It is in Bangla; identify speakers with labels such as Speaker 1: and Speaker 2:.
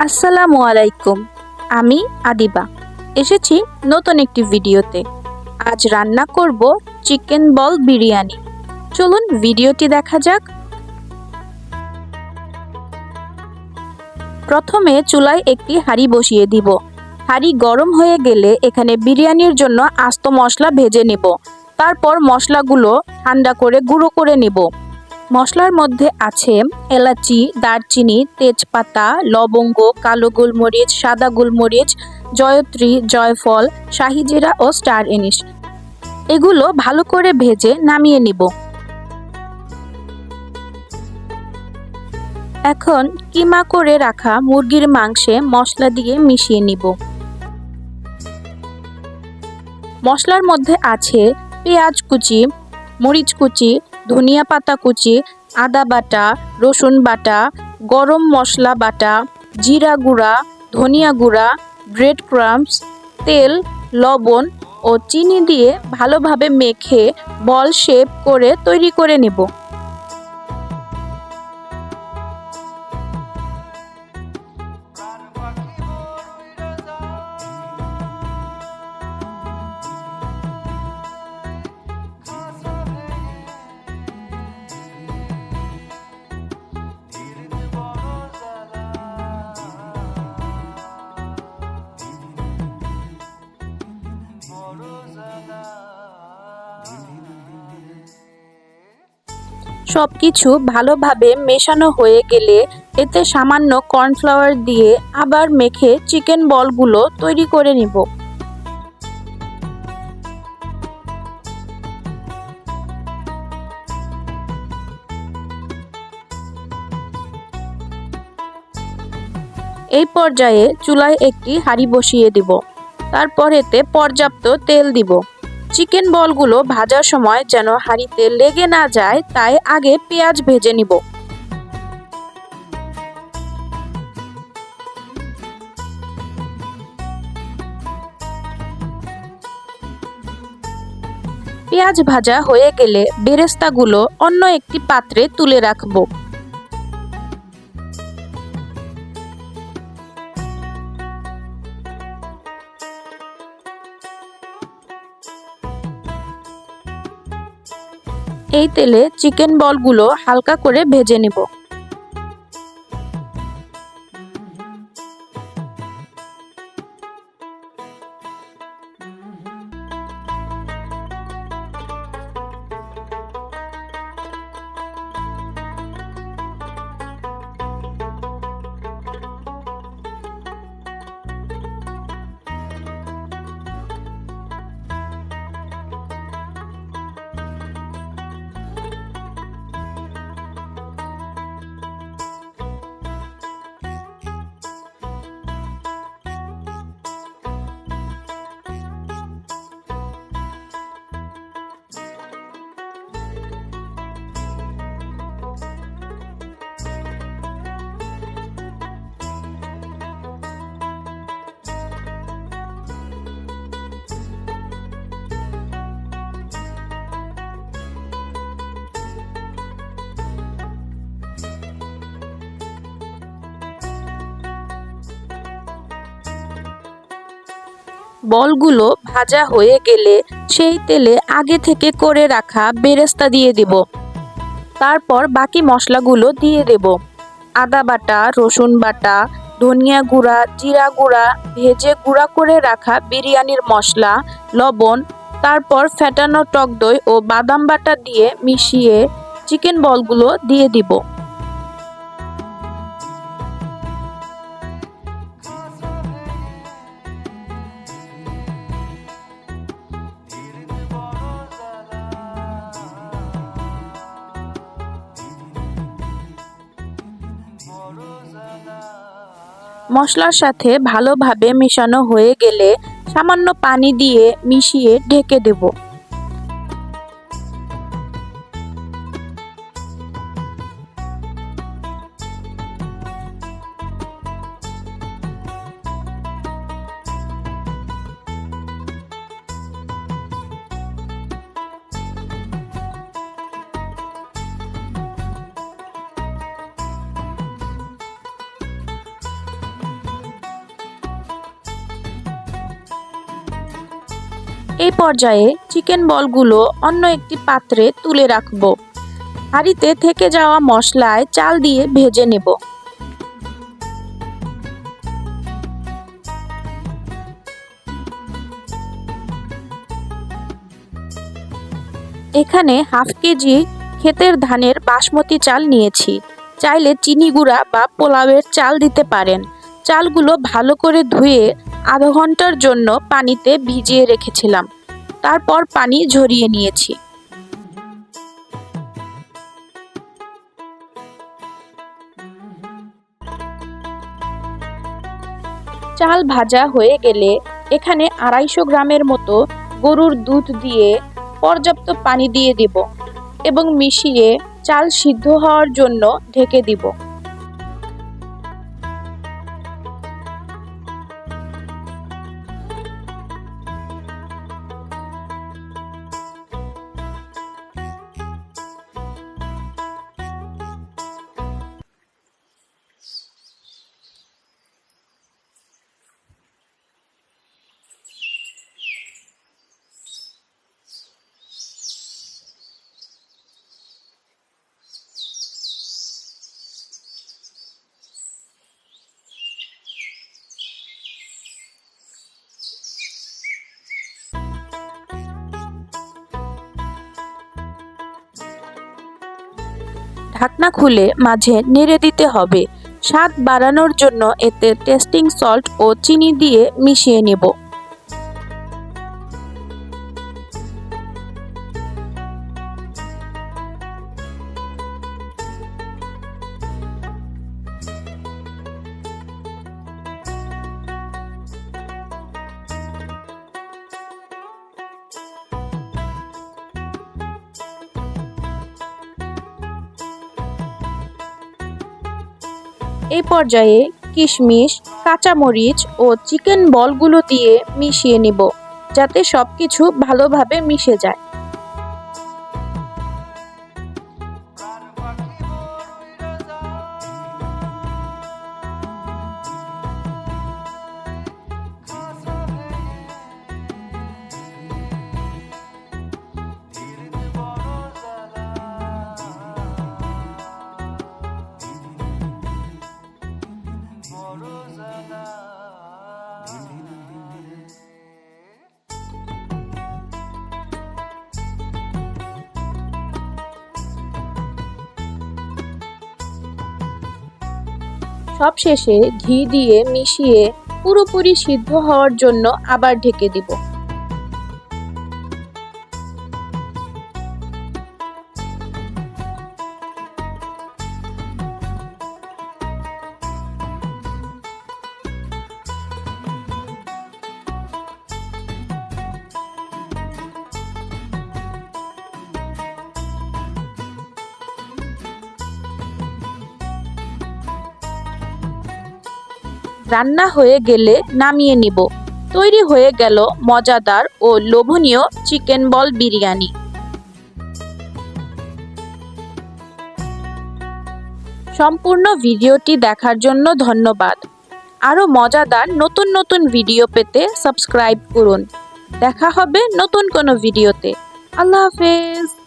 Speaker 1: আসসালামু আলাইকুম। আমি আদিবা এসেছি নতুন একটি ভিডিওতে। আজ রান্না করব চিকেন বল বিরিয়ানি। চলুন ভিডিওটি দেখা যাক। প্রথমে চুলায় একটি হাঁড়ি বসিয়ে দিব। হাঁড়ি গরম হয়ে গেলে এখানে বিরিয়ানির জন্য আস্ত মশলা ভেজে নেব। তারপর মশলাগুলো ঠান্ডা করে গুঁড়ো করে নেব। মশলার মধ্যে আছে এলাচি, দারচিনি, তেজপাতা, লবঙ্গ, কালো গোলমরিচ, সাদা গোলমরিচ, জয়ত্রী, জয়ফল, শাহি জিরা ও স্টার এনিশ। এগুলো ভালো করে ভেজে নামিয়ে নিব। এখন কিমা করে রাখা মুরগির মাংসে মশলা দিয়ে মিশিয়ে নিব। মশলার মধ্যে আছে পেঁয়াজ কুচি, মরিচ কুচি, ধনিয়া পাতা কুচি, আদা বাটা, রসুন বাটা, গরম মশলা বাটা, জিরা গুঁড়া, ধনিয়া গুঁড়া, ব্রেড ক্রাম্বস, তেল, লবণ ও চিনি দিয়ে ভালোভাবে মেখে বল শেপ করে তৈরি করে নেব। সবকিছু ভালোভাবে মেশানো হয়ে গেলে এতে সামান্য কর্নফ্লাওয়ার দিয়ে আবার মেখে চিকেন বলগুলো তৈরি করে নিব। এই পর্যায়ে চুলায় একটি হাঁড়ি বসিয়ে দিব। তারপর এতে পর্যাপ্ত তেল দিব। চিকেন বলগুলো ভাজার সময় যেন হাঁড়িতে লেগে না যায় তাই আগে পেঁয়াজ ভেজে নিব। পেঁয়াজ ভাজা হয়ে গেলে বেরেস্তাগুলো অন্য একটি পাত্রে তুলে রাখব। এই তেলে চিকেন বলগুলো হালকা করে ভেজে নেব। বলগুলো ভাজা হয়ে গেলে সেই তেলে আগে থেকে করে রাখা বেরেস্তা দিয়ে দেব। তারপর বাকি মশলাগুলো দিয়ে দেব। আদা বাটা, রসুন বাটা, ধনিয়া গুঁড়া, জিরা গুঁড়া, ভেজে গুঁড়া করে রাখা বিরিয়ানির মশলা, লবণ, তারপর ফেটানো টক দই ও বাদাম বাটা দিয়ে মিশিয়ে চিকেন বলগুলো দিয়ে দিব। মশলার সাথে ভালোভাবে মেশানো হয়ে গেলে সামান্য পানি দিয়ে মিশিয়ে ঢেকে দেব। এই পর্যায়ে চিকেন বলগুলো অন্য একটি পাত্রে তুলে রাখবো। হাঁড়িতে থেকে যাওয়া মশলায় চাল দিয়ে ভেজে নেব। এখানে হাফ কেজি ক্ষেতের ধানের বাসমতি চাল নিয়েছি। চাইলে চিনি গুঁড়া বা পোলাওয়ের চাল দিতে পারেন। চালগুলো ভালো করে ধুয়ে আধা ঘন্টার জন্য পানিতে ভিজিয়ে রেখেছিলাম। তারপর পানি ঝরিয়ে নিয়েছি। চাল ভাজা হয়ে গেলে এখানে 250 গ্রামের মতো গরুর দুধ দিয়ে পর্যাপ্ত পানি দিয়ে দিব এবং মিশিয়ে চাল সিদ্ধ হওয়ার জন্য ঢেকে দিব। ঢাকনা খুলে মাঝে নেড়ে দিতে হবে। স্বাদ বাড়ানোর জন্য এতে টেস্টিং সল্ট ও চিনি দিয়ে মিশিয়ে নেব। এই পর্যায়ে কিশমিশ, কাঁচামরিচ ও চিকেন বলগুলো দিয়ে মিশিয়ে নিব, যাতে সবকিছু ভালোভাবে মিশে যায়। সবশেষে ঘি দিয়ে মিশিয়ে পুরোপুরি সিদ্ধ হওয়ার জন্য আবার ঢেকে দিব। রান্না হয়ে গেলে নামিয়ে নিব। তৈরি হয়ে গেল মজাদার ও লোভনীয় চিকেন বল বিরিয়ানি। সম্পূর্ণ ভিডিওটি দেখার জন্য ধন্যবাদ। আরও মজাদার নতুন নতুন ভিডিও পেতে সাবস্ক্রাইব করুন। দেখা হবে নতুন কোনো ভিডিওতে। আল্লাহ হাফেজ।